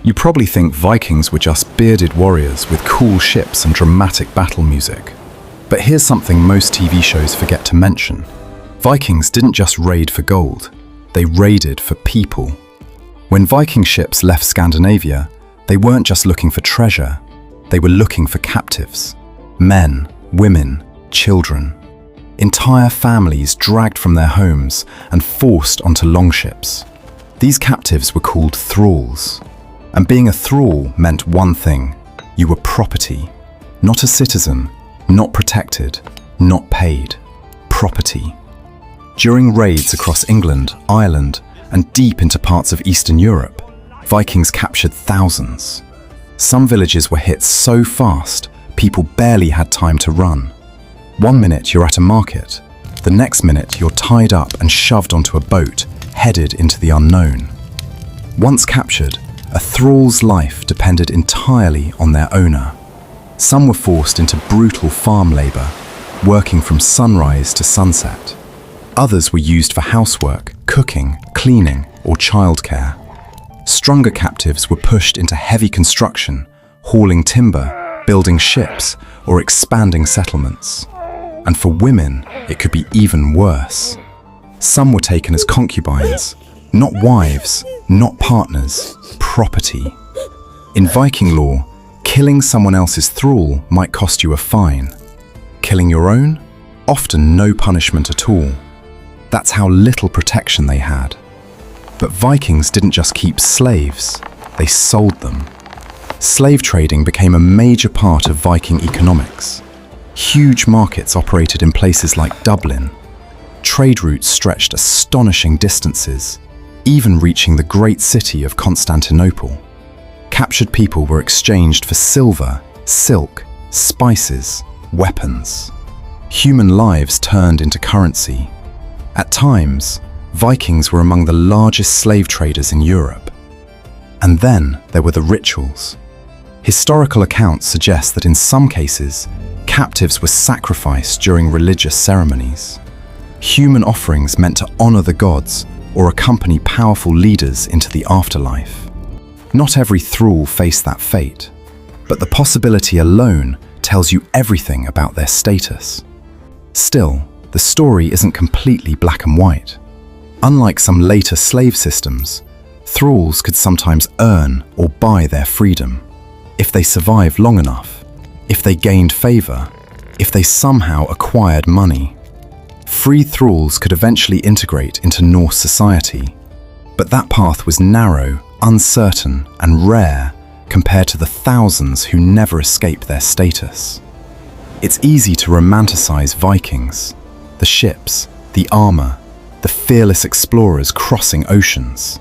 You probably think Vikings were just bearded warriors with cool ships and dramatic battle music. But here's something most TV shows forget to mention. Vikings didn't just raid for gold, they raided for people. When Viking ships left Scandinavia, they weren't just looking for treasure, they were looking for captives. Men, women, children. Entire families dragged from their homes and forced onto longships. These captives were called thralls. And being a thrall meant one thing: you were property. Not a citizen, not protected, not paid. Property. During raids across England, Ireland, and deep into parts of Eastern Europe, Vikings captured thousands. Some villages were hit so fast, people barely had time to run. One minute you're at a market, the next minute you're tied up and shoved onto a boat, headed into the unknown. Once captured, a thrall's life depended entirely on their owner. Some were forced into brutal farm labor, working from sunrise to sunset. Others were used for housework, cooking, cleaning, or childcare. Stronger captives were pushed into heavy construction, hauling timber, building ships, or expanding settlements. And for women, it could be even worse. Some were taken as concubines, not wives, not partners, property. In Viking law, killing someone else's thrall might cost you a fine. Killing your own? Often no punishment at all. That's how little protection they had. But Vikings didn't just keep slaves, they sold them. Slave trading became a major part of Viking economics. Huge markets operated in places like Dublin. Trade routes stretched astonishing distances, even reaching the great city of Constantinople. Captured people were exchanged for silver, silk, spices, weapons. Human lives turned into currency. At times, Vikings were among the largest slave traders in Europe. And then there were the rituals. Historical accounts suggest that in some cases, captives were sacrificed during religious ceremonies. Human offerings meant to honor the gods or accompany powerful leaders into the afterlife. Not every thrall faced that fate, but the possibility alone tells you everything about their status. Still, the story isn't completely black and white. Unlike some later slave systems, thralls could sometimes earn or buy their freedom. If they survived long enough, if they gained favor, if they somehow acquired money. Free thralls could eventually integrate into Norse society, but that path was narrow, uncertain, and rare compared to the thousands who never escaped their status. It's easy to romanticize Vikings, the ships, the armor, the fearless explorers crossing oceans.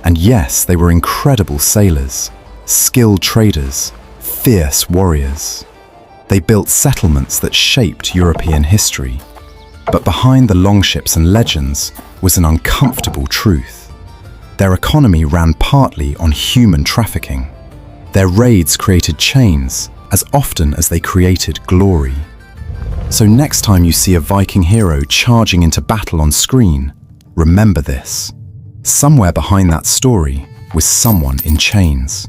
And yes, they were incredible sailors, skilled traders, fierce warriors. They built settlements that shaped European history. But behind the longships and legends was an uncomfortable truth. Their economy ran partly on human trafficking. Their raids created chains as often as they created glory. So next time you see a Viking hero charging into battle on screen, remember this. Somewhere behind that story was someone in chains.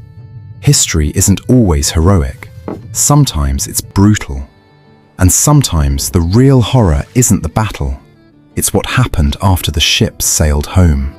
History isn't always heroic. Sometimes it's brutal. And sometimes the real horror isn't the battle. It's what happened after the ship sailed home.